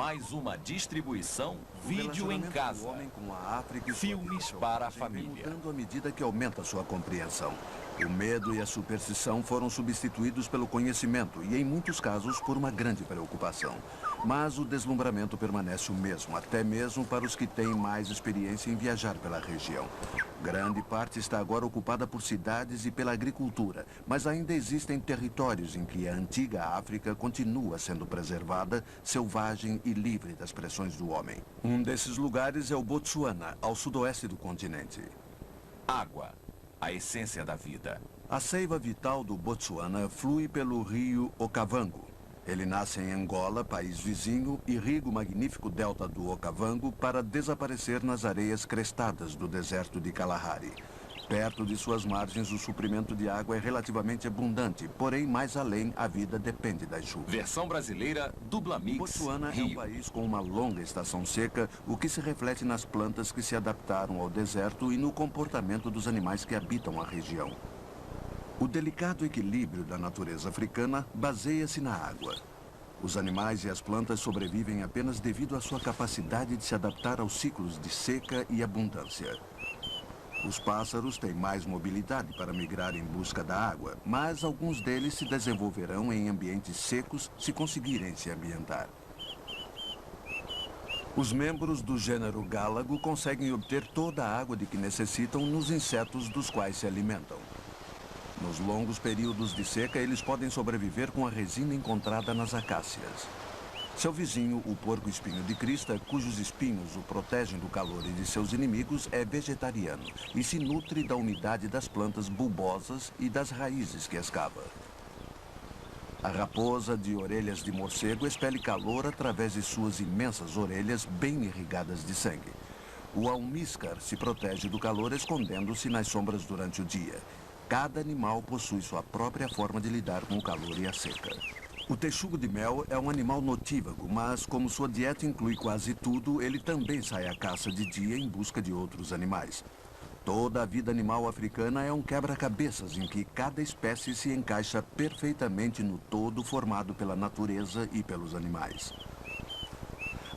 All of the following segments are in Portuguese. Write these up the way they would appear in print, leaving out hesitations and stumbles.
Mais uma distribuição vídeo em O casa. homem com a África e Filmes sua para a selvagem vem família. mudando à medida que aumenta sua compreensão. O medo e a superstição foram substituídos pelo conhecimento e, em muitos casos, por uma grande preocupação. Mas o deslumbramento permanece o mesmo, até mesmo para os que têm mais experiência em viajar pela região. Grande parte está agora ocupada por cidades e pela agricultura, mas ainda existem territórios em que a antiga África continua sendo preservada, selvagem e livre das pressões do homem. Um desses lugares é o Botsuana, ao sudoeste do continente. Água, a essência da vida. A seiva vital do Botsuana flui pelo rio Okavango. Ele nasce em Angola, país vizinho, e irriga o magnífico delta do Okavango para desaparecer nas areias crestadas do deserto de Kalahari. Perto de suas margens, o suprimento de água é relativamente abundante, porém, mais além, a vida depende das chuvas. Versão brasileira, Dublamix, Botsuana é um Rio. país com uma longa estação seca, o que se reflete nas plantas que se adaptaram ao deserto e no comportamento dos animais que habitam a região. O delicado equilíbrio da natureza africana baseia-se na água. Os animais e as plantas sobrevivem apenas devido à sua capacidade de se adaptar aos ciclos de seca e abundância. Os pássaros têm mais mobilidade para migrar em busca da água, mas alguns deles se desenvolverão em ambientes secos se conseguirem se ambientar. Os membros do gênero gálago conseguem obter toda a água de que necessitam nos insetos dos quais se alimentam. Nos longos períodos de seca, eles podem sobreviver com a resina encontrada nas acácias. Seu vizinho, o porco-espinho de crista, cujos espinhos o protegem do calor e de seus inimigos, é vegetariano e se nutre da umidade das plantas bulbosas e das raízes que escava. A raposa de orelhas de morcego expele calor através de suas imensas orelhas bem irrigadas de sangue. O almíscar se protege do calor escondendo-se nas sombras durante o dia. Cada animal possui sua própria forma de lidar com o calor e a seca. O texugo de mel é um animal notívago, mas como sua dieta inclui quase tudo, ele também sai à caça de dia em busca de outros animais. Toda a vida animal africana é um quebra-cabeças em que cada espécie se encaixa perfeitamente no todo formado pela natureza e pelos animais.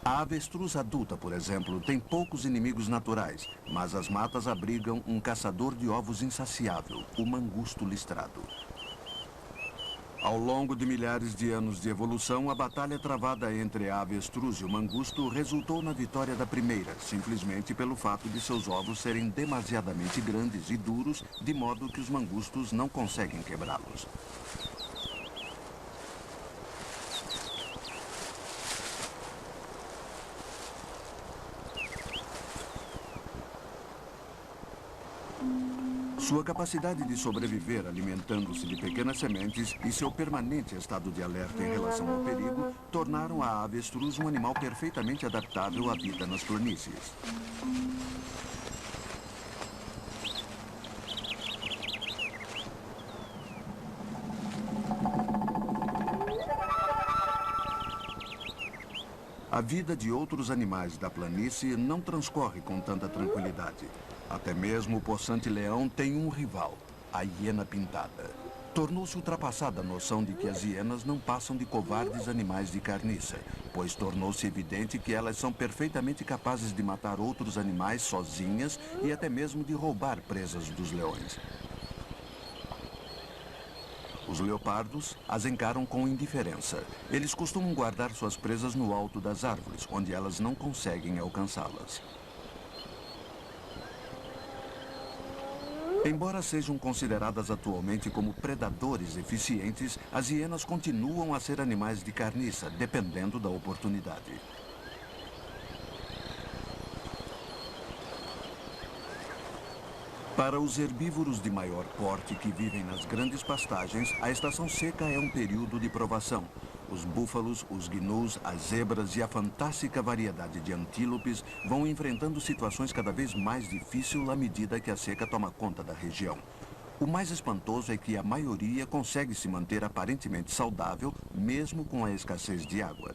A avestruz adulta, por exemplo, tem poucos inimigos naturais, mas as matas abrigam um caçador de ovos insaciável, o mangusto listrado. Ao longo de milhares de anos de evolução, a batalha travada entre a avestruz e o mangusto resultou na vitória da primeira, simplesmente pelo fato de seus ovos serem demasiadamente grandes e duros, de modo que os mangustos não conseguem quebrá-los. Sua capacidade de sobreviver alimentando-se de pequenas sementes e seu permanente estado de alerta em relação ao perigo tornaram a avestruz um animal perfeitamente adaptável à vida nas planícies. A vida de outros animais da planície não transcorre com tanta tranquilidade. Até mesmo o poçante-leão tem um rival, a hiena pintada. Tornou-se ultrapassada a noção de que as hienas não passam de covardes animais de carniça, pois tornou-se evidente que elas são perfeitamente capazes de matar outros animais sozinhas e até mesmo de roubar presas dos leões. Os leopardos as encaram com indiferença. Eles costumam guardar suas presas no alto das árvores, onde elas não conseguem alcançá-las. Embora sejam consideradas atualmente como predadores eficientes, as hienas continuam a ser animais de carniça, dependendo da oportunidade. Para os herbívoros de maior porte que vivem nas grandes pastagens, a estação seca é um período de provação. Os búfalos, os gnus, as zebras e a fantástica variedade de antílopes vão enfrentando situações cada vez mais difíceis à medida que a seca toma conta da região. O mais espantoso é que a maioria consegue se manter aparentemente saudável, mesmo com a escassez de água.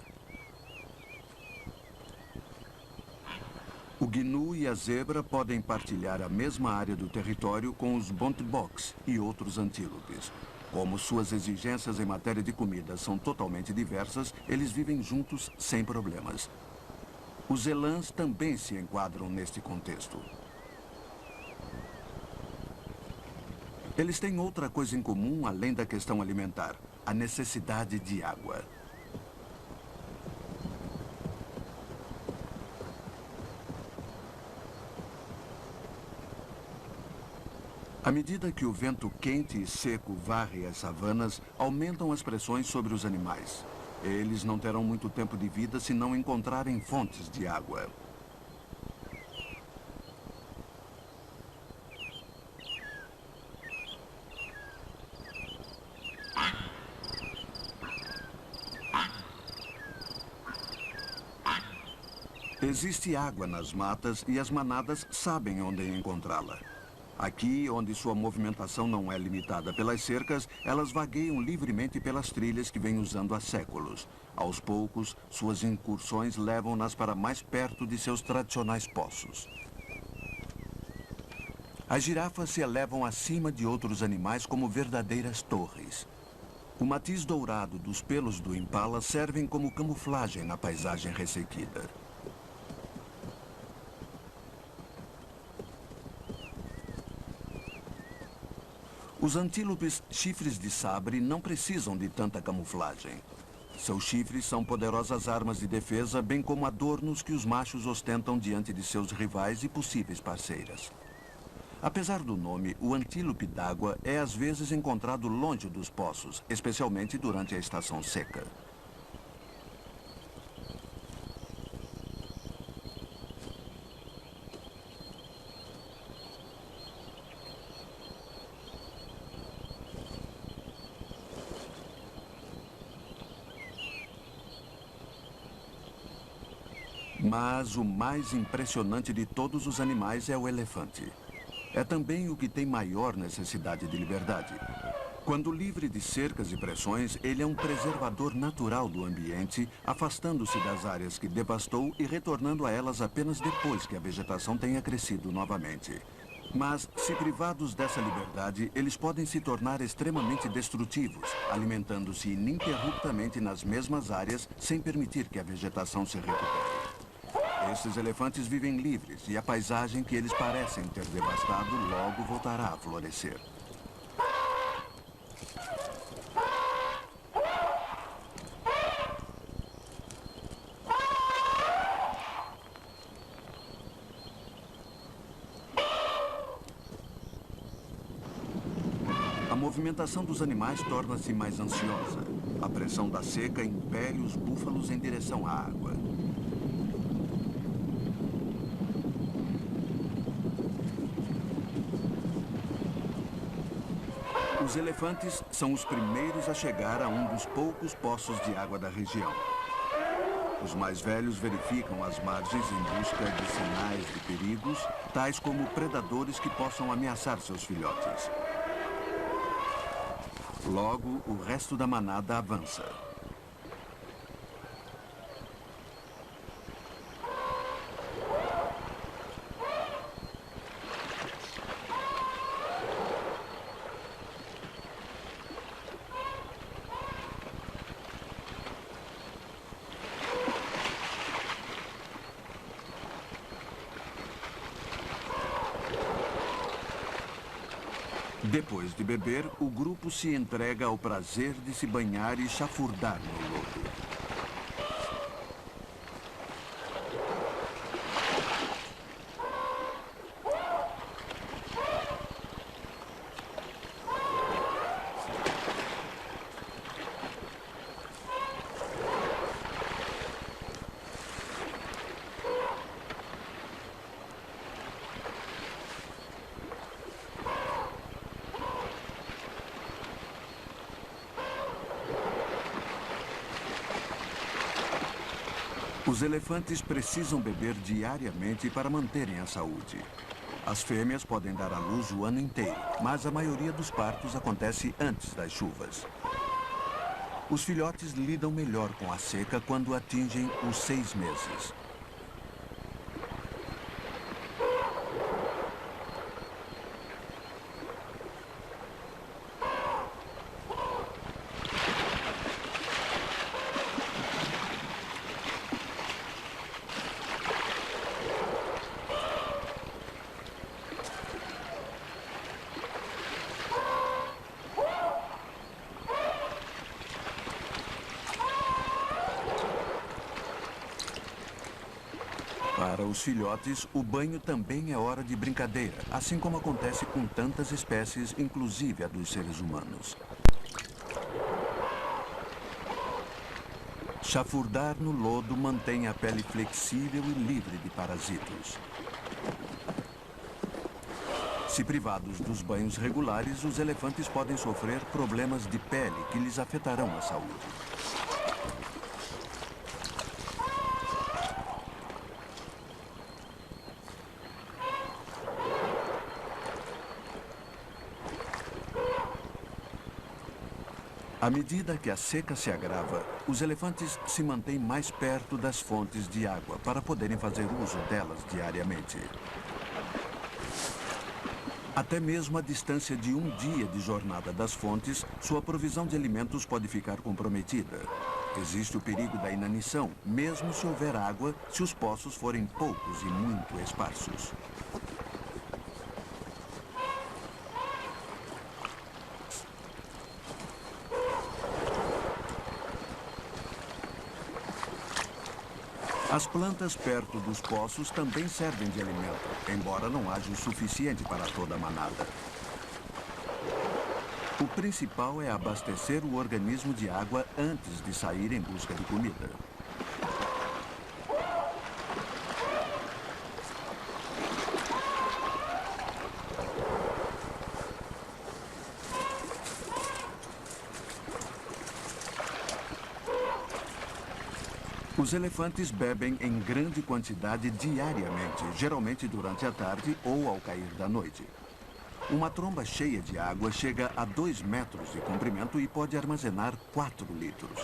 O gnu e a zebra podem partilhar a mesma área do território com os bonteboks e outros antílopes. Como suas exigências em matéria de comida são totalmente diversas, eles vivem juntos sem problemas. Os elãs também se enquadram neste contexto. Eles têm outra coisa em comum além da questão alimentar: a necessidade de água. À medida que o vento quente e seco varre as savanas, aumentam as pressões sobre os animais. Eles não terão muito tempo de vida se não encontrarem fontes de água. Existe água nas matas e as manadas sabem onde encontrá-la. Aqui, onde sua movimentação não é limitada pelas cercas, elas vagueiam livremente pelas trilhas que vêm usando há séculos. Aos poucos, suas incursões levam-nas para mais perto de seus tradicionais poços. As girafas se elevam acima de outros animais como verdadeiras torres. O matiz dourado dos pelos do impala servem como camuflagem na paisagem ressequida. Os antílopes chifres de sabre não precisam de tanta camuflagem. Seus chifres são poderosas armas de defesa, bem como adornos que os machos ostentam diante de seus rivais e possíveis parceiras. Apesar do nome, o antílope d'água é às vezes encontrado longe dos poços, especialmente durante a estação seca. Mas o mais impressionante de todos os animais é o elefante. É também o que tem maior necessidade de liberdade. Quando livre de cercas e pressões, ele é um preservador natural do ambiente, afastando-se das áreas que devastou e retornando a elas apenas depois que a vegetação tenha crescido novamente. Mas, se privados dessa liberdade, eles podem se tornar extremamente destrutivos, alimentando-se ininterruptamente nas mesmas áreas sem permitir que a vegetação se recupere. Esses elefantes vivem livres e a paisagem que eles parecem ter devastado logo voltará a florescer. A movimentação dos animais torna-se mais ansiosa. A pressão da seca impele os búfalos em direção à água. Os elefantes são os primeiros a chegar a um dos poucos poços de água da região. Os mais velhos verificam as margens em busca de sinais de perigos, tais como predadores que possam ameaçar seus filhotes. Logo, o resto da manada avança. Depois de beber, o grupo se entrega ao prazer de se banhar e chafurdar no lodo. Os elefantes precisam beber diariamente para manterem a saúde. As fêmeas podem dar à luz o ano inteiro, mas a maioria dos partos acontece antes das chuvas. Os filhotes lidam melhor com a seca quando atingem os 6 meses. Para os filhotes, o banho também é hora de brincadeira, assim como acontece com tantas espécies, inclusive a dos seres humanos. Chafurdar no lodo mantém a pele flexível e livre de parasitos. Se privados dos banhos regulares, os elefantes podem sofrer problemas de pele que lhes afetarão a saúde. À medida que a seca se agrava, os elefantes se mantêm mais perto das fontes de água para poderem fazer uso delas diariamente. Até mesmo a distância de um dia de jornada das fontes, sua provisão de alimentos pode ficar comprometida. Existe o perigo da inanição, mesmo se houver água, se os poços forem poucos e muito esparsos. As plantas perto dos poços também servem de alimento, embora não haja o suficiente para toda a manada. O principal é abastecer o organismo de água antes de sair em busca de comida. Os elefantes bebem em grande quantidade diariamente, geralmente durante a tarde ou ao cair da noite. Uma tromba cheia de água chega a 2 metros de comprimento e pode armazenar 4 litros.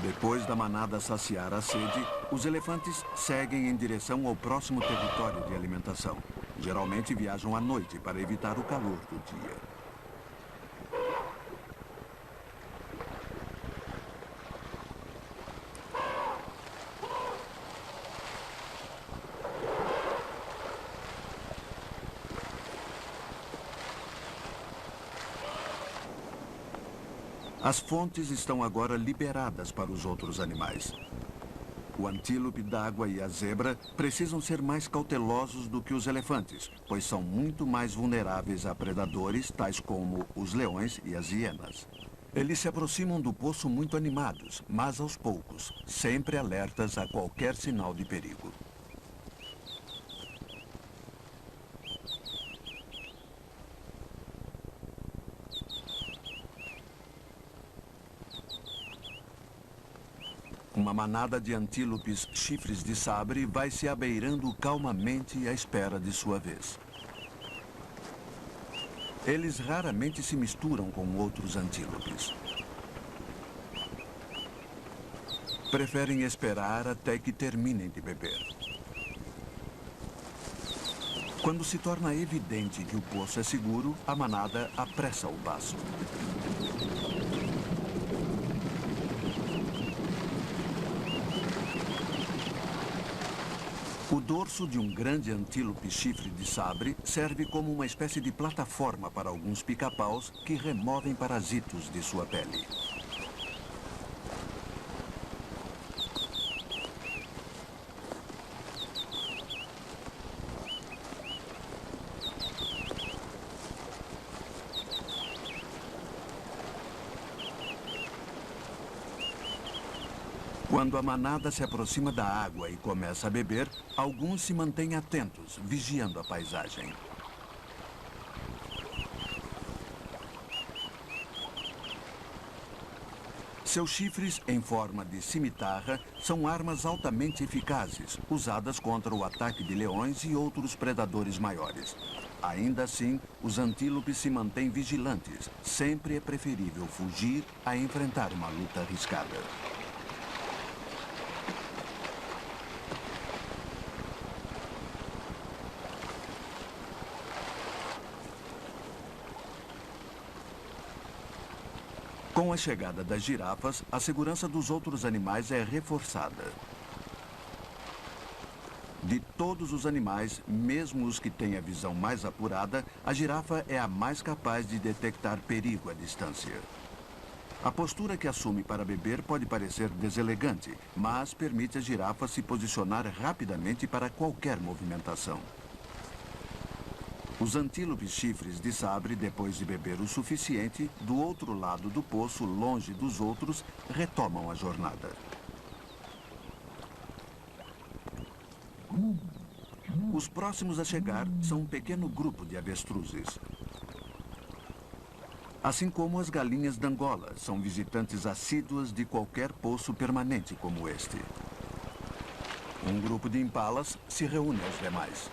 Depois da manada saciar a sede, os elefantes seguem em direção ao próximo território de alimentação. Geralmente viajam à noite para evitar o calor do dia. As fontes estão agora liberadas para os outros animais. O antílope d'água e a zebra precisam ser mais cautelosos do que os elefantes, pois são muito mais vulneráveis a predadores, tais como os leões e as hienas. Eles se aproximam do poço muito animados, mas aos poucos, sempre alertas a qualquer sinal de perigo. Uma manada de antílopes chifres de sabre vai se abeirando calmamente à espera de sua vez. Eles raramente se misturam com outros antílopes. Preferem esperar até que terminem de beber. Quando se torna evidente que o poço é seguro, a manada apressa o passo. O dorso de um grande antílope chifre de sabre serve como uma espécie de plataforma para alguns pica-paus que removem parasitos de sua pele. Quando a manada se aproxima da água e começa a beber, alguns se mantêm atentos, vigiando a paisagem. Seus chifres, em forma de cimitarra, são armas altamente eficazes, usadas contra o ataque de leões e outros predadores maiores. Ainda assim, os antílopes se mantêm vigilantes. Sempre é preferível fugir a enfrentar uma luta arriscada. Com a chegada das girafas, a segurança dos outros animais é reforçada. De todos os animais, mesmo os que têm a visão mais apurada, a girafa é a mais capaz de detectar perigo à distância. A postura que assume para beber pode parecer deselegante, mas permite à girafa se posicionar rapidamente para qualquer movimentação. Os antílopes chifres de sabre, depois de beber o suficiente, do outro lado do poço, longe dos outros, retomam a jornada. Os próximos a chegar são um pequeno grupo de avestruzes. Assim como as galinhas d'Angola, são visitantes assíduas de qualquer poço permanente como este. Um grupo de impalas se reúne aos demais.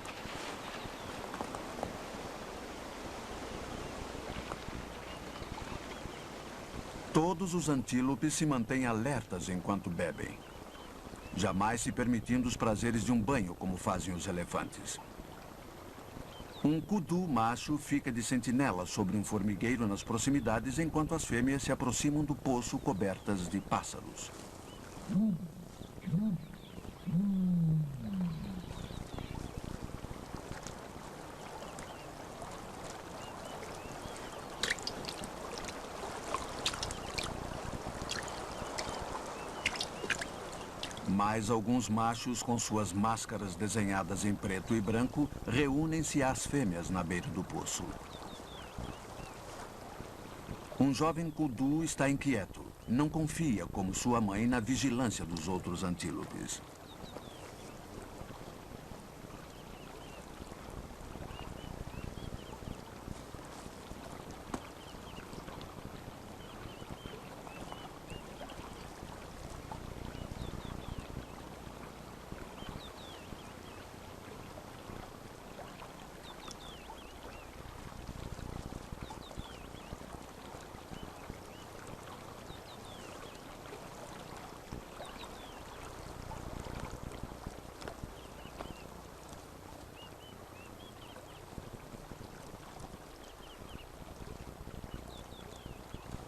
Todos os antílopes se mantêm alertas enquanto bebem, jamais se permitindo os prazeres de um banho como fazem os elefantes. Um kudu macho fica de sentinela sobre um formigueiro nas proximidades enquanto as fêmeas se aproximam do poço cobertas de pássaros. Mais alguns machos, com suas máscaras desenhadas em preto e branco, reúnem-se às fêmeas na beira do poço. Um jovem kudu está inquieto. Não confia, como sua mãe, na vigilância dos outros antílopes.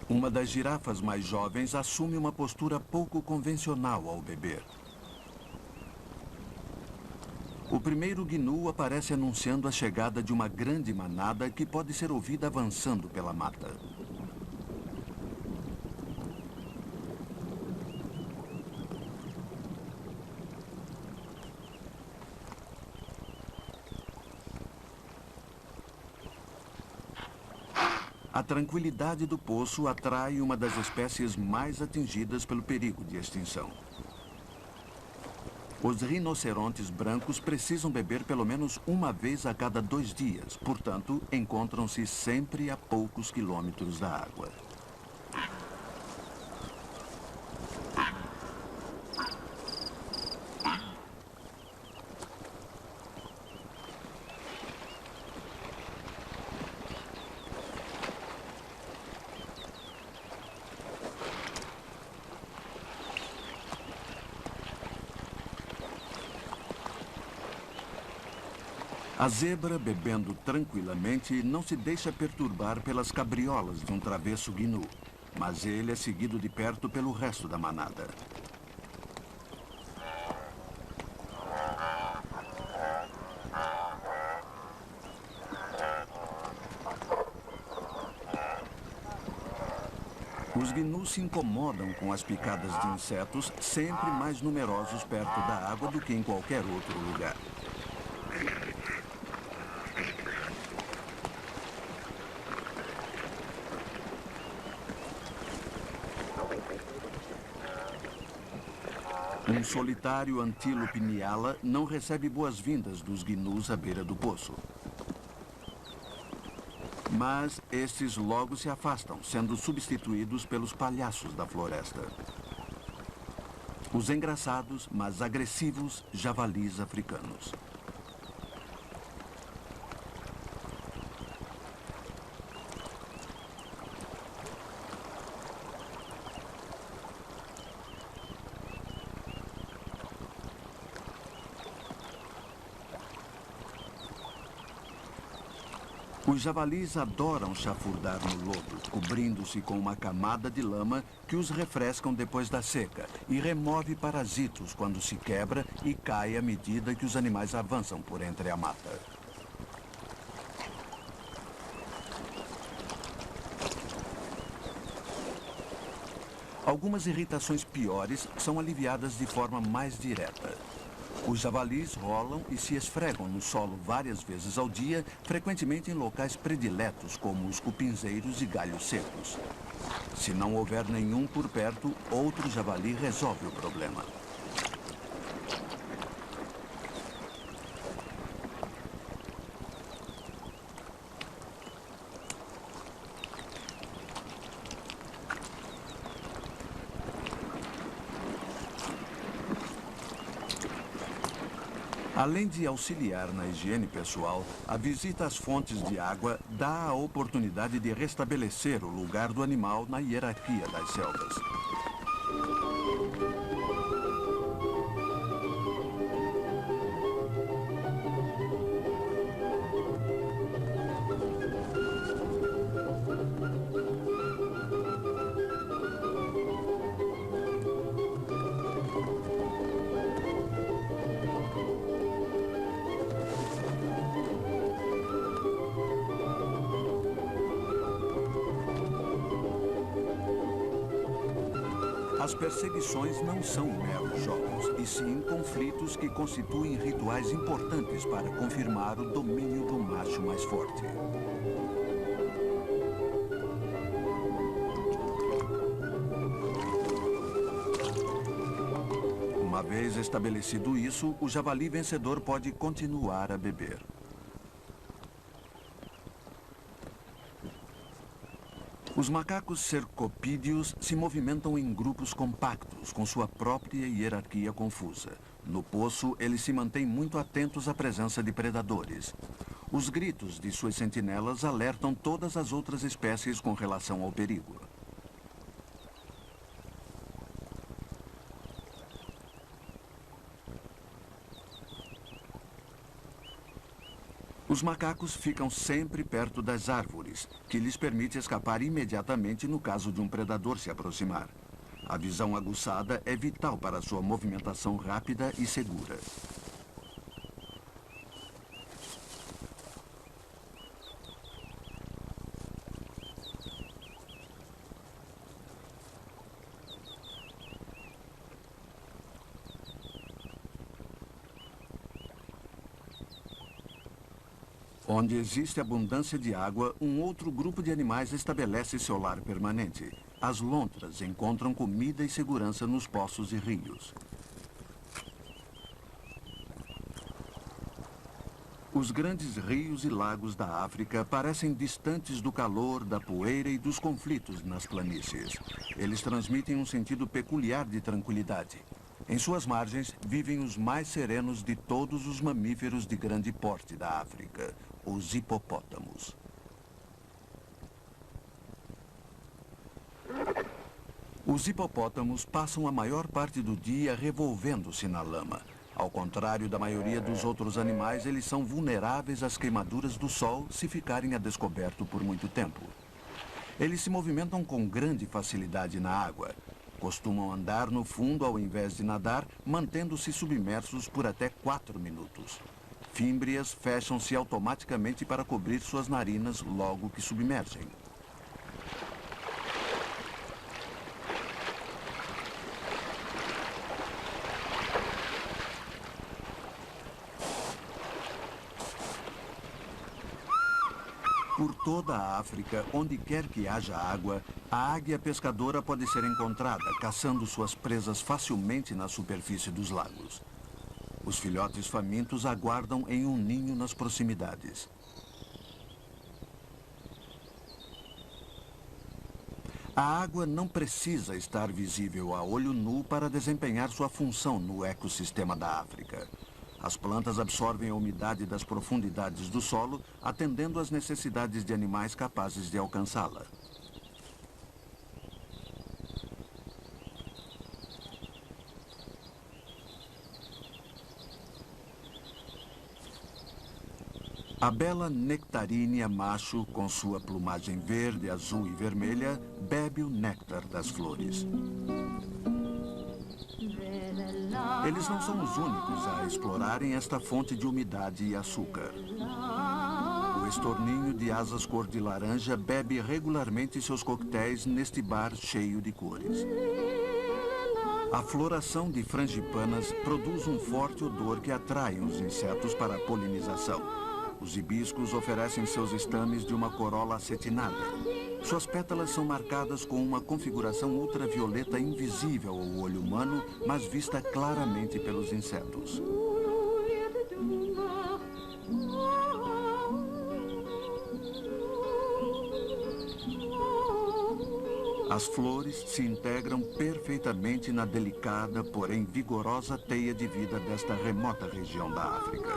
Uma das girafas mais jovens assume uma postura pouco convencional ao beber. O primeiro gnu aparece anunciando a chegada de uma grande manada que pode ser ouvida avançando pela mata. A tranquilidade do poço atrai uma das espécies mais atingidas pelo perigo de extinção. Os rinocerontes brancos precisam beber pelo menos uma vez a cada 2 dias, portanto, encontram-se sempre a poucos quilômetros da água. A zebra, bebendo tranquilamente, não se deixa perturbar pelas cabriolas de um travesso gnu, mas ele é seguido de perto pelo resto da manada. Os gnus se incomodam com as picadas de insetos, sempre mais numerosos perto da água do que em qualquer outro lugar. Um solitário antílope niala não recebe boas-vindas dos gnus à beira do poço. Mas estes logo se afastam, sendo substituídos pelos palhaços da floresta. Os engraçados, mas agressivos, javalis africanos. Os javalis adoram chafurdar no lodo, cobrindo-se com uma camada de lama que os refrescam depois da seca e remove parasitos quando se quebra e cai à medida que os animais avançam por entre a mata. Algumas irritações piores são aliviadas de forma mais direta. Os javalis rolam e se esfregam no solo várias vezes ao dia, frequentemente em locais prediletos como os cupinzeiros e galhos secos. Se não houver nenhum por perto, outro javali resolve o problema. Além de auxiliar na higiene pessoal, a visita às fontes de água dá a oportunidade de restabelecer o lugar do animal na hierarquia das selvas. As perseguições não são meros jogos, e sim conflitos que constituem rituais importantes para confirmar o domínio do macho mais forte. Uma vez estabelecido isso, o javali vencedor pode continuar a beber. Os macacos cercopídeos se movimentam em grupos compactos, com sua própria hierarquia confusa. No poço, eles se mantêm muito atentos à presença de predadores. Os gritos de suas sentinelas alertam todas as outras espécies com relação ao perigo. Os macacos ficam sempre perto das árvores, que lhes permite escapar imediatamente no caso de um predador se aproximar. A visão aguçada é vital para sua movimentação rápida e segura. Onde existe abundância de água, um outro grupo de animais estabelece seu lar permanente. As lontras encontram comida e segurança nos poços e rios. Os grandes rios e lagos da África parecem distantes do calor, da poeira e dos conflitos nas planícies. Eles transmitem um sentido peculiar de tranquilidade. Em suas margens vivem os mais serenos de todos os mamíferos de grande porte da África, os hipopótamos. Os hipopótamos passam a maior parte do dia revolvendo-se na lama. Ao contrário da maioria dos outros animais, eles são vulneráveis às queimaduras do sol se ficarem a descoberto por muito tempo. Eles se movimentam com grande facilidade na água. Costumam andar no fundo ao invés de nadar, mantendo-se submersos por até 4 minutos. Fímbrias fecham-se automaticamente para cobrir suas narinas logo que submergem. Por toda a África, onde quer que haja água, a águia pescadora pode ser encontrada, caçando suas presas facilmente na superfície dos lagos. Os filhotes famintos aguardam em um ninho nas proximidades. A água não precisa estar visível a olho nu para desempenhar sua função no ecossistema da África. As plantas absorvem a umidade das profundidades do solo, atendendo às necessidades de animais capazes de alcançá-la. A bela nectarínia macho, com sua plumagem verde, azul e vermelha, bebe o néctar das flores. Eles não são os únicos a explorarem esta fonte de umidade e açúcar. O pastor-ninho de asas cor de laranja bebe regularmente seus coquetéis neste bar cheio de cores. A floração de frangipanas produz um forte odor que atrai os insetos para a polinização. Os hibiscos oferecem seus estames de uma corola acetinada. Suas pétalas são marcadas com uma configuração ultravioleta invisível ao olho humano, mas vista claramente pelos insetos. As flores se integram perfeitamente na delicada, porém vigorosa teia de vida desta remota região da África.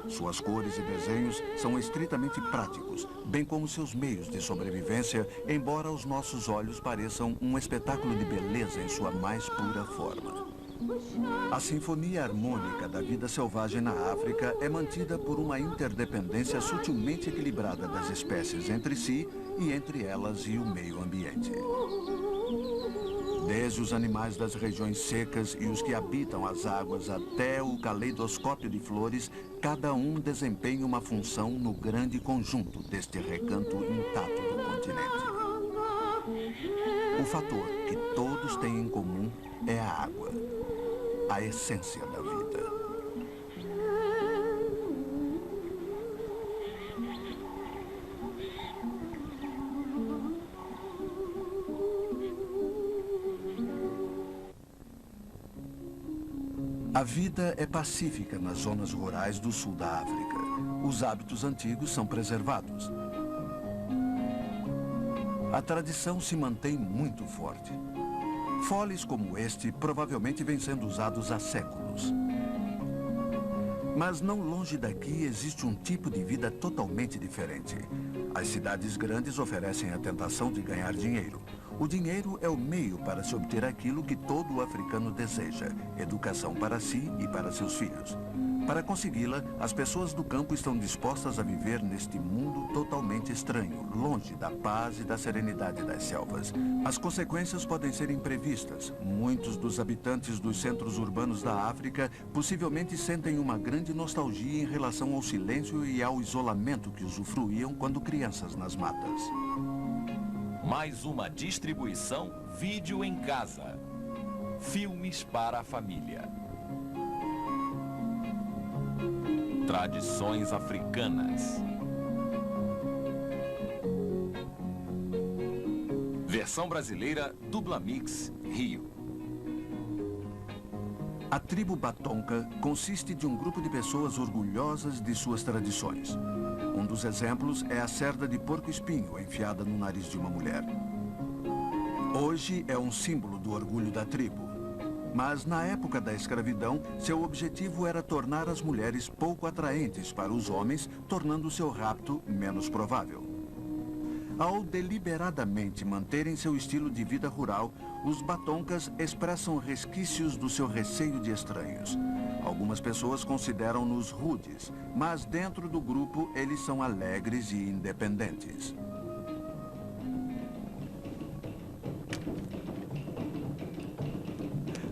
Suas cores e desenhos são estritamente práticos, bem como seus meios de sobrevivência, embora aos nossos olhos pareçam um espetáculo de beleza em sua mais pura forma. A sinfonia harmônica da vida selvagem na África é mantida por uma interdependência sutilmente equilibrada das espécies entre si e entre elas e o meio ambiente. Desde os animais das regiões secas e os que habitam as águas até o caleidoscópio de flores, cada um desempenha uma função no grande conjunto deste recanto intacto do continente. O fator que todos têm em comum é a água, a essência da vida. A vida é pacífica nas zonas rurais do sul da África. Os hábitos antigos são preservados. A tradição se mantém muito forte. Foles como este provavelmente vêm sendo usados há séculos. Mas não longe daqui existe um tipo de vida totalmente diferente. As cidades grandes oferecem a tentação de ganhar dinheiro. O dinheiro é o meio para se obter aquilo que todo africano deseja: educação para si e para seus filhos. Para consegui-la, as pessoas do campo estão dispostas a viver neste mundo totalmente estranho, longe da paz e da serenidade das selvas. As consequências podem ser imprevistas. Muitos dos habitantes dos centros urbanos da África possivelmente sentem uma grande nostalgia em relação ao silêncio e ao isolamento que usufruíam quando crianças nas matas. Mais uma distribuição Vídeo em Casa. Filmes para a família. Tradições africanas. Versão brasileira Dublamix Rio. A tribo Batonka consiste de um grupo de pessoas orgulhosas de suas tradições. Um dos exemplos é a cerda de porco-espinho enfiada no nariz de uma mulher. Hoje é um símbolo do orgulho da tribo. Mas na época da escravidão, seu objetivo era tornar as mulheres pouco atraentes para os homens, tornando seu rapto menos provável. Ao deliberadamente manterem seu estilo de vida rural, os Batonkas expressam resquícios do seu receio de estranhos. Algumas pessoas consideram-nos rudes, mas dentro do grupo eles são alegres e independentes.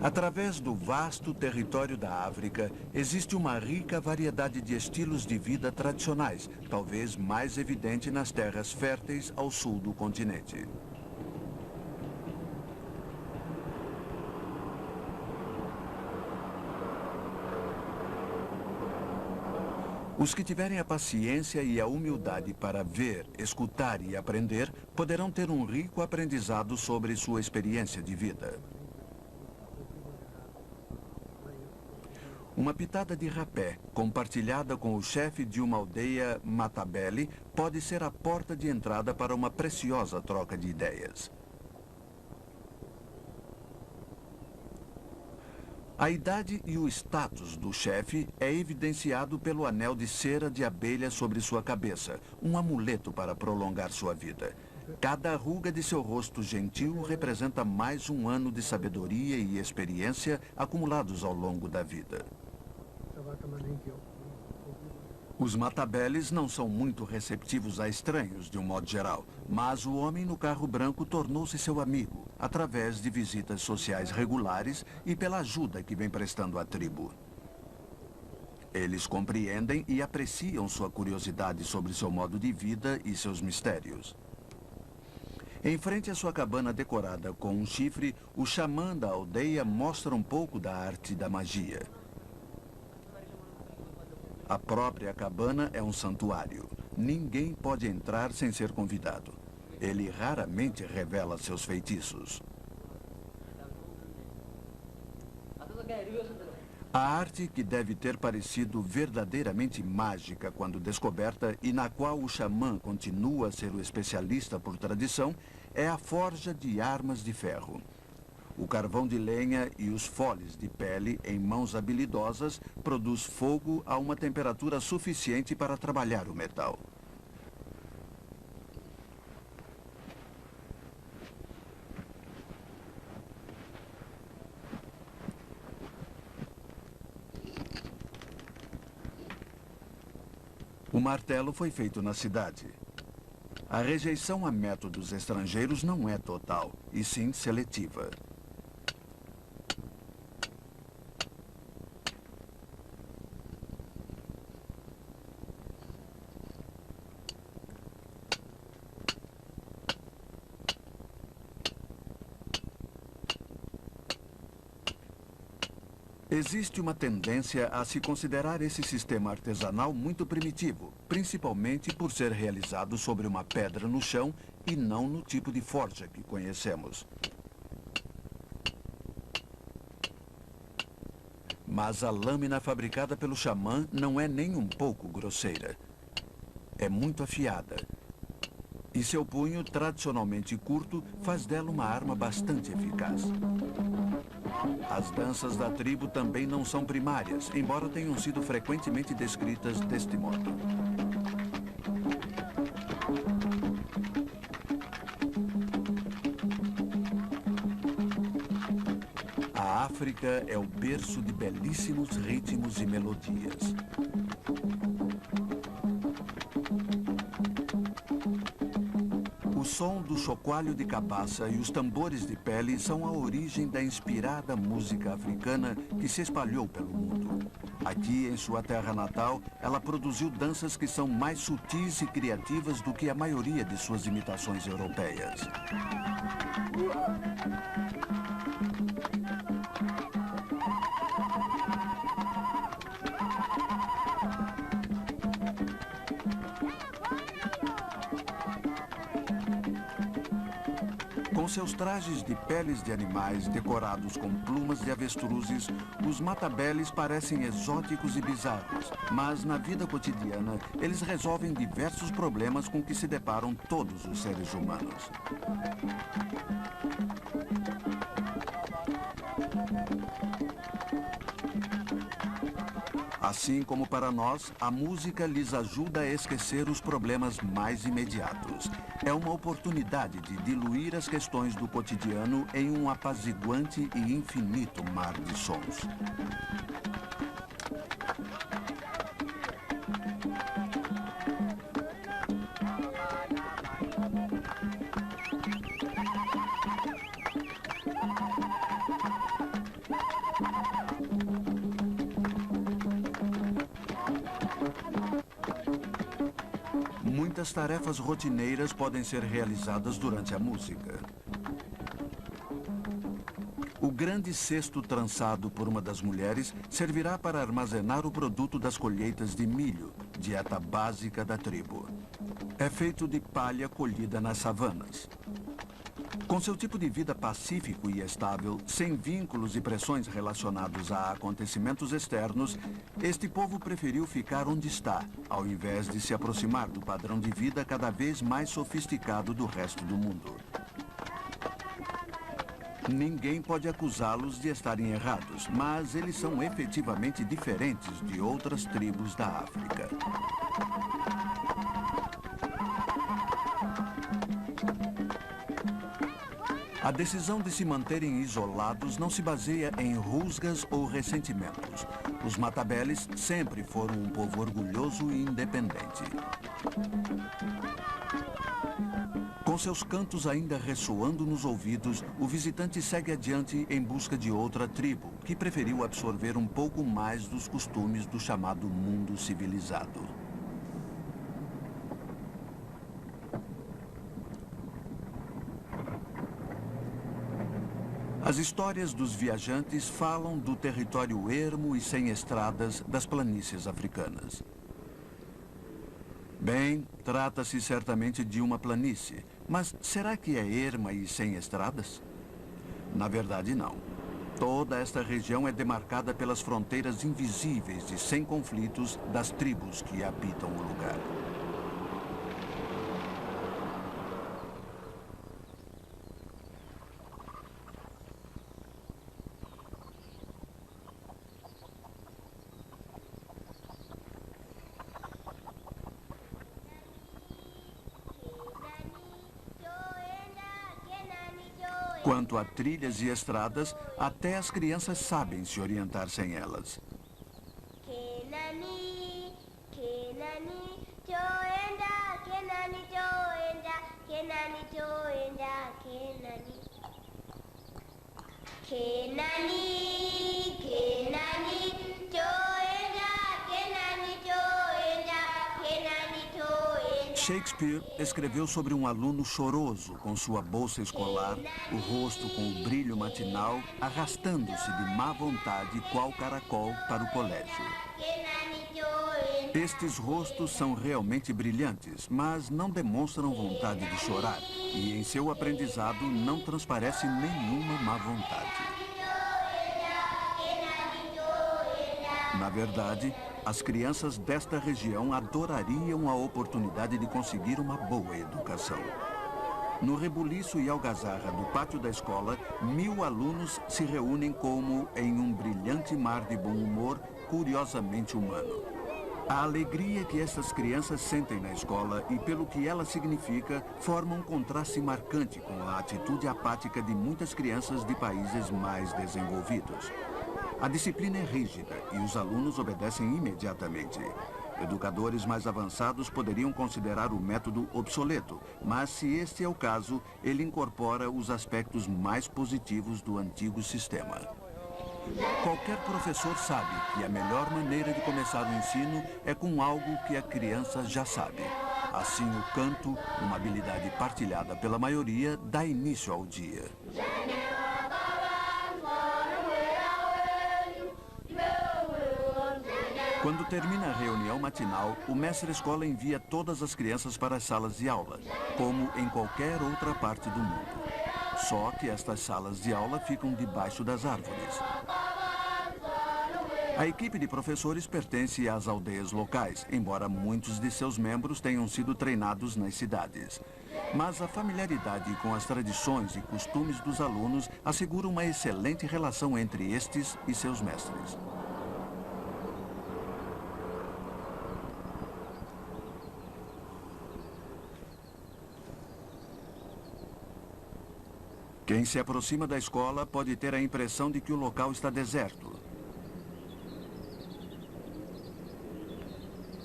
Através do vasto território da África, existe uma rica variedade de estilos de vida tradicionais, talvez mais evidente nas terras férteis ao sul do continente. Os que tiverem a paciência e a humildade para ver, escutar e aprender, poderão ter um rico aprendizado sobre sua experiência de vida. Uma pitada de rapé, compartilhada com o chefe de uma aldeia Matabele, pode ser a porta de entrada para uma preciosa troca de ideias. A idade e o status do chefe é evidenciado pelo anel de cera de abelha sobre sua cabeça, um amuleto para prolongar sua vida. Cada ruga de seu rosto gentil representa mais um ano de sabedoria e experiência acumulados ao longo da vida. Os Matabeles não são muito receptivos a estranhos, de um modo geral, mas o homem no carro branco tornou-se seu amigo, através de visitas sociais regulares e pela ajuda que vem prestando à tribo. Eles compreendem e apreciam sua curiosidade sobre seu modo de vida e seus mistérios. Em frente à sua cabana decorada com um chifre, o xamã da aldeia mostra um pouco da arte da magia. A própria cabana é um santuário. Ninguém pode entrar sem ser convidado. Ele raramente revela seus feitiços. A arte, que deve ter parecido verdadeiramente mágica quando descoberta e na qual o xamã continua a ser o especialista por tradição, é a forja de armas de ferro. O carvão de lenha e os foles de pele em mãos habilidosas produz fogo a uma temperatura suficiente para trabalhar o metal. O martelo foi feito na cidade. A rejeição a métodos estrangeiros não é total, e sim seletiva. Existe uma tendência a se considerar esse sistema artesanal muito primitivo, principalmente por ser realizado sobre uma pedra no chão e não no tipo de forja que conhecemos. Mas a lâmina fabricada pelo xamã não é nem um pouco grosseira. É muito afiada. E seu punho, tradicionalmente curto, faz dela uma arma bastante eficaz. As danças da tribo também não são primárias, embora tenham sido frequentemente descritas deste modo. A África é o berço de belíssimos ritmos e melodias. O som do chocalho de cabaça e os tambores de pele são a origem da inspirada música africana que se espalhou pelo mundo. Aqui, em sua terra natal, ela produziu danças que são mais sutis e criativas do que a maioria de suas imitações europeias. Com seus trajes de peles de animais decorados com plumas de avestruzes, os matabeles parecem exóticos e bizarros, mas na vida cotidiana eles resolvem diversos problemas com que se deparam todos os seres humanos. Assim como para nós, a música lhes ajuda a esquecer os problemas mais imediatos. É uma oportunidade de diluir as questões do cotidiano em um apaziguante e infinito mar de sons. Muitas tarefas rotineiras podem ser realizadas durante a música. O grande cesto trançado por uma das mulheres servirá para armazenar o produto das colheitas de milho, dieta básica da tribo. É feito de palha colhida nas savanas. Com seu tipo de vida pacífico e estável, sem vínculos e pressões relacionados a acontecimentos externos, este povo preferiu ficar onde está, ao invés de se aproximar do padrão de vida cada vez mais sofisticado do resto do mundo. Ninguém pode acusá-los de estarem errados, mas eles são efetivamente diferentes de outras tribos da África. A decisão de se manterem isolados não se baseia em rusgas ou ressentimentos. Os matabeles sempre foram um povo orgulhoso e independente. Com seus cantos ainda ressoando nos ouvidos, o visitante segue adiante em busca de outra tribo, que preferiu absorver um pouco mais dos costumes do chamado mundo civilizado. As histórias dos viajantes falam do território ermo e sem estradas das planícies africanas. Bem, trata-se certamente de uma planície, mas será que é erma e sem estradas? Na verdade, não. Toda esta região é demarcada pelas fronteiras invisíveis e sem conflitos das tribos que habitam o lugar. Quanto a trilhas e estradas, até as crianças sabem se orientar sem elas. Shakespeare escreveu sobre um aluno choroso com sua bolsa escolar, o rosto com o brilho matinal, arrastando-se de má vontade qual caracol para o colégio. Estes rostos são realmente brilhantes, mas não demonstram vontade de chorar e em seu aprendizado não transparece nenhuma má vontade. Na verdade, as crianças desta região adorariam a oportunidade de conseguir uma boa educação. No rebuliço e algazarra do pátio da escola, 1000 alunos se reúnem como em um brilhante mar de bom humor, curiosamente humano. A alegria que essas crianças sentem na escola e pelo que ela significa forma um contraste marcante com a atitude apática de muitas crianças de países mais desenvolvidos. A disciplina é rígida e os alunos obedecem imediatamente. Educadores mais avançados poderiam considerar o método obsoleto, mas se este é o caso, ele incorpora os aspectos mais positivos do antigo sistema. Qualquer professor sabe que a melhor maneira de começar o ensino é com algo que a criança já sabe. Assim, o canto, uma habilidade partilhada pela maioria, dá início ao dia. Quando termina a reunião matinal, o mestre-escola envia todas as crianças para as salas de aula, como em qualquer outra parte do mundo. Só que estas salas de aula ficam debaixo das árvores. A equipe de professores pertence às aldeias locais, embora muitos de seus membros tenham sido treinados nas cidades. Mas a familiaridade com as tradições e costumes dos alunos assegura uma excelente relação entre estes e seus mestres. Quem se aproxima da escola pode ter a impressão de que o local está deserto.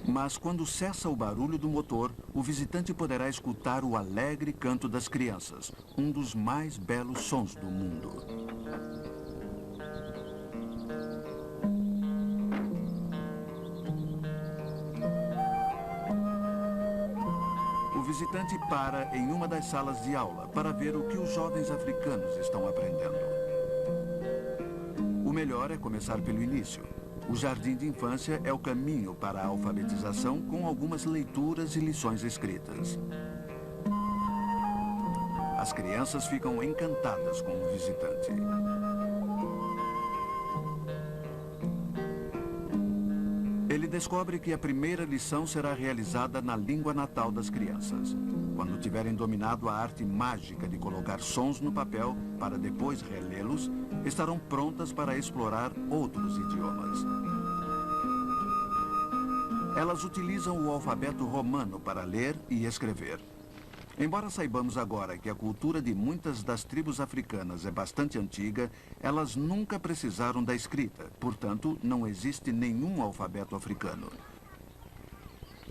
Mas quando cessa o barulho do motor, o visitante poderá escutar o alegre canto das crianças, um dos mais belos sons do mundo. O visitante para em uma das salas de aula para ver o que os jovens africanos estão aprendendo. O melhor é começar pelo início. O jardim de infância é o caminho para a alfabetização com algumas leituras e lições escritas. As crianças ficam encantadas com o visitante. Ele descobre que a primeira lição será realizada na língua natal das crianças. Quando tiverem dominado a arte mágica de colocar sons no papel para depois relê-los, estarão prontas para explorar outros idiomas. Elas utilizam o alfabeto romano para ler e escrever. Embora saibamos agora que a cultura de muitas das tribos africanas é bastante antiga, elas nunca precisaram da escrita, portanto, não existe nenhum alfabeto africano.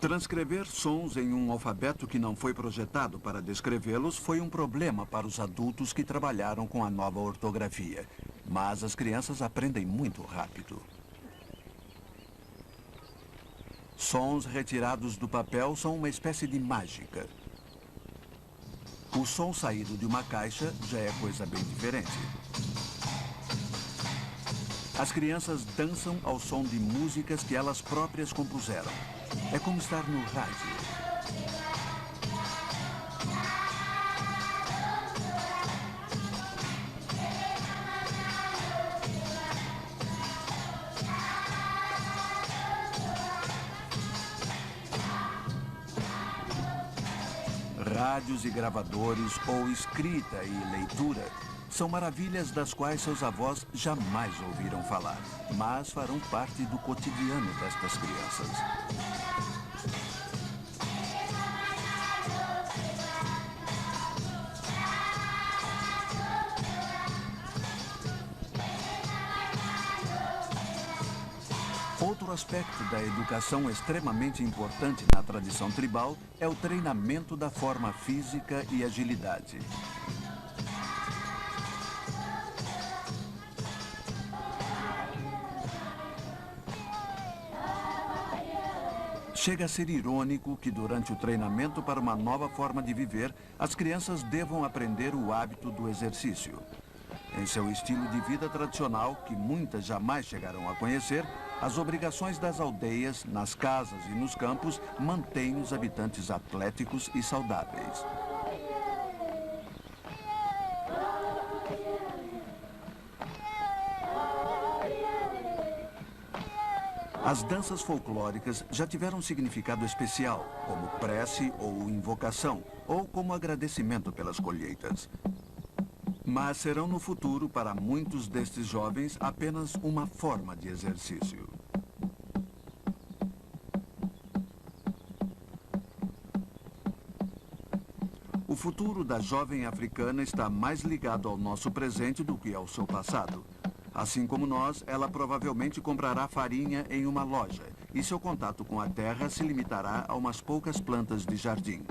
Transcrever sons em um alfabeto que não foi projetado para descrevê-los foi um problema para os adultos que trabalharam com a nova ortografia. Mas as crianças aprendem muito rápido. Sons retirados do papel são uma espécie de mágica. O som saído de uma caixa já é coisa bem diferente. As crianças dançam ao som de músicas que elas próprias compuseram. É como estar no rádio. Rádios e gravadores, ou escrita e leitura, são maravilhas das quais seus avós jamais ouviram falar, mas farão parte do cotidiano destas crianças. Outro aspecto da educação extremamente importante na tradição tribal é o treinamento da forma física e agilidade. Chega a ser irônico que durante o treinamento para uma nova forma de viver, as crianças devam aprender o hábito do exercício. Em seu estilo de vida tradicional, que muitas jamais chegarão a conhecer, as obrigações das aldeias, nas casas e nos campos, mantêm os habitantes atléticos e saudáveis. As danças folclóricas já tiveram significado especial, como prece ou invocação, ou como agradecimento pelas colheitas. Mas serão no futuro, para muitos destes jovens, apenas uma forma de exercício. O futuro da jovem africana está mais ligado ao nosso presente do que ao seu passado. Assim como nós, ela provavelmente comprará farinha em uma loja e seu contato com a terra se limitará a umas poucas plantas de jardim.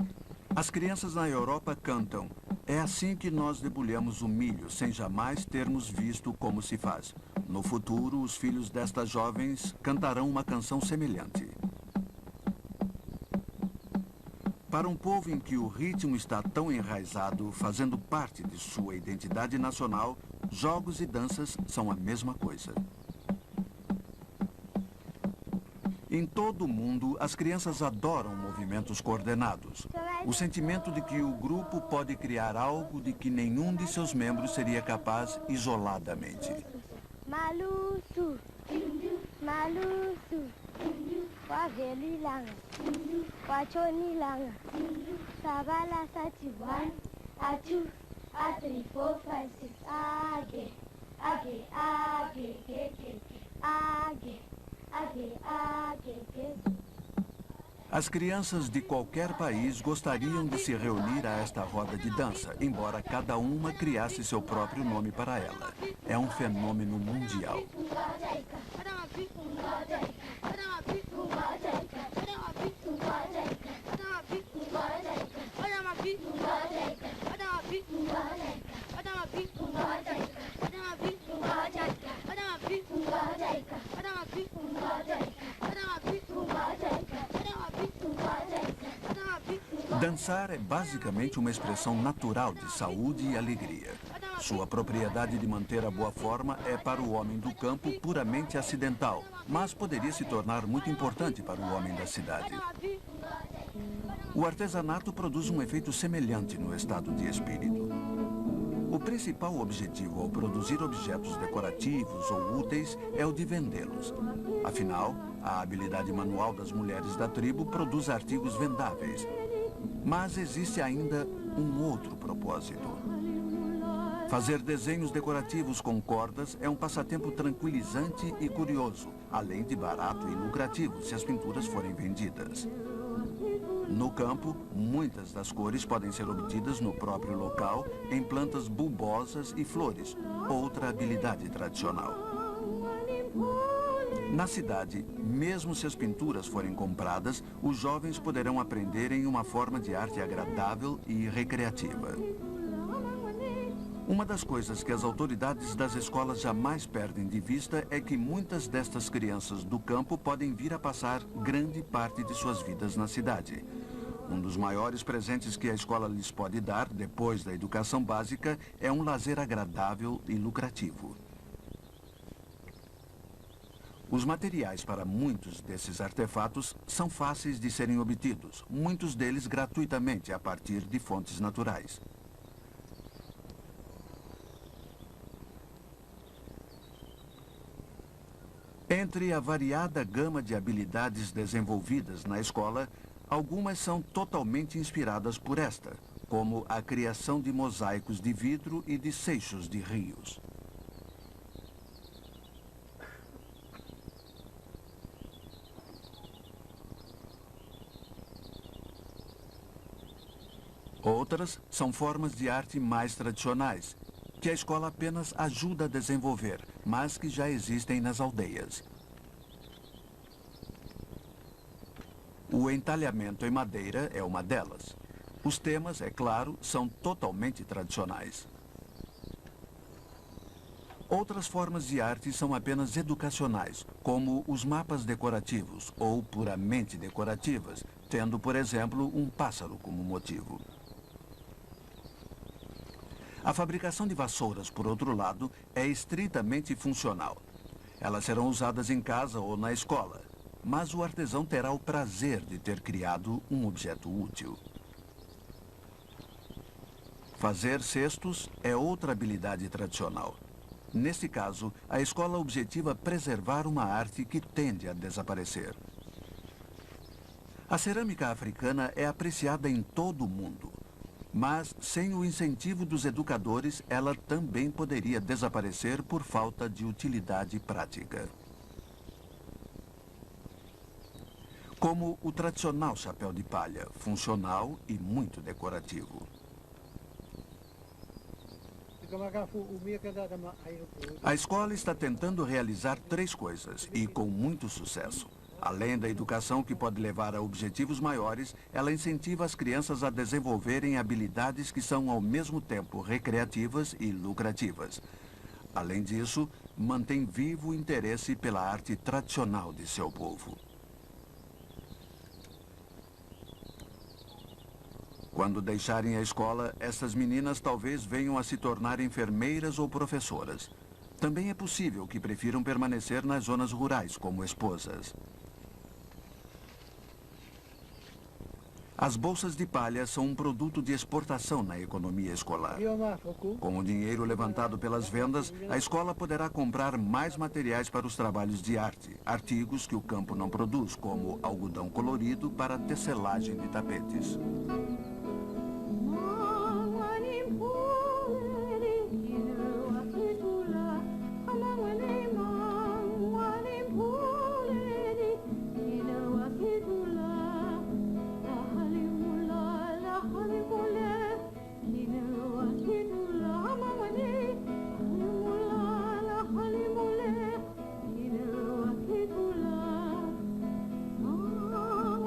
As crianças na Europa cantam. É assim que nós debulhamos o milho, sem jamais termos visto como se faz. No futuro, os filhos destas jovens cantarão uma canção semelhante. Para um povo em que o ritmo está tão enraizado, fazendo parte de sua identidade nacional, jogos e danças são a mesma coisa. Em todo o mundo, as crianças adoram movimentos coordenados. O sentimento de que o grupo pode criar algo de que nenhum de seus membros seria capaz isoladamente. Malusu, malusu, wavelilanga, wachonilanga, sabala sati 1, a 2, a 3, 4, 5, 6, age, age, age, age, age, age, age, age. As crianças de qualquer país gostariam de se reunir a esta roda de dança, embora cada uma criasse seu próprio nome para ela. É um fenômeno mundial. Dançar é basicamente uma expressão natural de saúde e alegria. Sua propriedade de manter a boa forma é para o homem do campo puramente acidental, mas poderia se tornar muito importante para o homem da cidade. O artesanato produz um efeito semelhante no estado de espírito. O principal objetivo ao produzir objetos decorativos ou úteis é o de vendê-los. Afinal, a habilidade manual das mulheres da tribo produz artigos vendáveis. Mas existe ainda um outro propósito. Fazer desenhos decorativos com cordas é um passatempo tranquilizante e curioso, além de barato e lucrativo se as pinturas forem vendidas. No campo, muitas das cores podem ser obtidas no próprio local, em plantas bulbosas e flores, outra habilidade tradicional. Na cidade, mesmo se as pinturas forem compradas, os jovens poderão aprender em uma forma de arte agradável e recreativa. Uma das coisas que as autoridades das escolas jamais perdem de vista é que muitas destas crianças do campo podem vir a passar grande parte de suas vidas na cidade. Um dos maiores presentes que a escola lhes pode dar, depois da educação básica, é um lazer agradável e lucrativo. Os materiais para muitos desses artefatos são fáceis de serem obtidos, muitos deles gratuitamente a partir de fontes naturais. Entre a variada gama de habilidades desenvolvidas na escola, algumas são totalmente inspiradas por esta, como a criação de mosaicos de vidro e de seixos de rios. Outras são formas de arte mais tradicionais, que a escola apenas ajuda a desenvolver, mas que já existem nas aldeias. O entalhamento em madeira é uma delas. Os temas, é claro, são totalmente tradicionais. Outras formas de arte são apenas educacionais, como os mapas decorativos, ou puramente decorativas, tendo, por exemplo, um pássaro como motivo. A fabricação de vassouras, por outro lado, é estritamente funcional. Elas serão usadas em casa ou na escola, mas o artesão terá o prazer de ter criado um objeto útil. Fazer cestos é outra habilidade tradicional. Neste caso, a escola objetiva preservar uma arte que tende a desaparecer. A cerâmica africana é apreciada em todo o mundo. Mas, sem o incentivo dos educadores, ela também poderia desaparecer por falta de utilidade prática. Como o tradicional chapéu de palha, funcional e muito decorativo. A escola está tentando realizar 3 coisas, e com muito sucesso. Além da educação que pode levar a objetivos maiores, ela incentiva as crianças a desenvolverem habilidades que são ao mesmo tempo recreativas e lucrativas. Além disso, mantém vivo o interesse pela arte tradicional de seu povo. Quando deixarem a escola, essas meninas talvez venham a se tornar enfermeiras ou professoras. Também é possível que prefiram permanecer nas zonas rurais como esposas. As bolsas de palha são um produto de exportação na economia escolar. Com o dinheiro levantado pelas vendas, a escola poderá comprar mais materiais para os trabalhos de arte, artigos que o campo não produz, como algodão colorido para tecelagem de tapetes.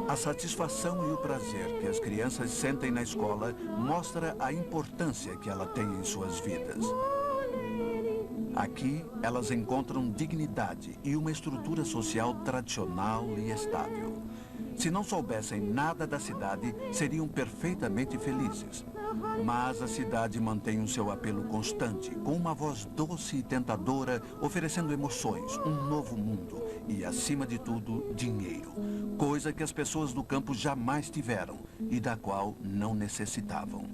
A satisfação e o prazer que as crianças sentem na escola mostra a importância que ela tem em suas vidas. Aqui, elas encontram dignidade e uma estrutura social tradicional e estável. Se não soubessem nada da cidade, seriam perfeitamente felizes. Mas a cidade mantém o seu apelo constante, com uma voz doce e tentadora, oferecendo emoções, um novo mundo e, acima de tudo, dinheiro. Coisa que as pessoas do campo jamais tiveram e da qual não necessitavam.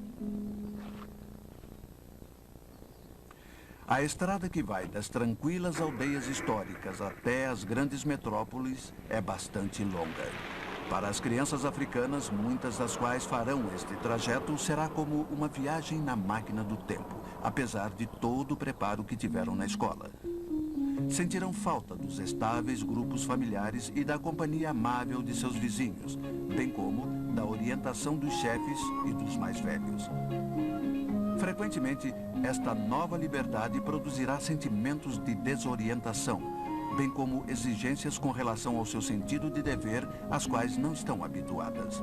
A estrada que vai das tranquilas aldeias históricas até as grandes metrópoles é bastante longa. Para as crianças africanas, muitas das quais farão este trajeto, será como uma viagem na máquina do tempo, apesar de todo o preparo que tiveram na escola. Sentirão falta dos estáveis grupos familiares e da companhia amável de seus vizinhos, bem como da orientação dos chefes e dos mais velhos. Frequentemente, esta nova liberdade produzirá sentimentos de desorientação, bem como exigências com relação ao seu sentido de dever, às quais não estão habituadas.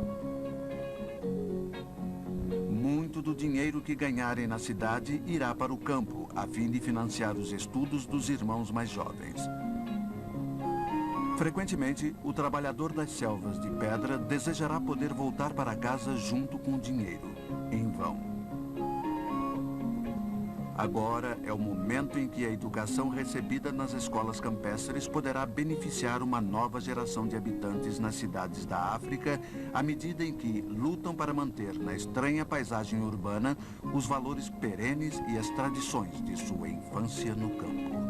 Muito do dinheiro que ganharem na cidade irá para o campo, a fim de financiar os estudos dos irmãos mais jovens. Frequentemente, o trabalhador das selvas de pedra desejará poder voltar para casa junto com o dinheiro, em vão. Agora é o momento em que a educação recebida nas escolas campestres poderá beneficiar uma nova geração de habitantes nas cidades da África, à medida em que lutam para manter na estranha paisagem urbana os valores perenes e as tradições de sua infância no campo.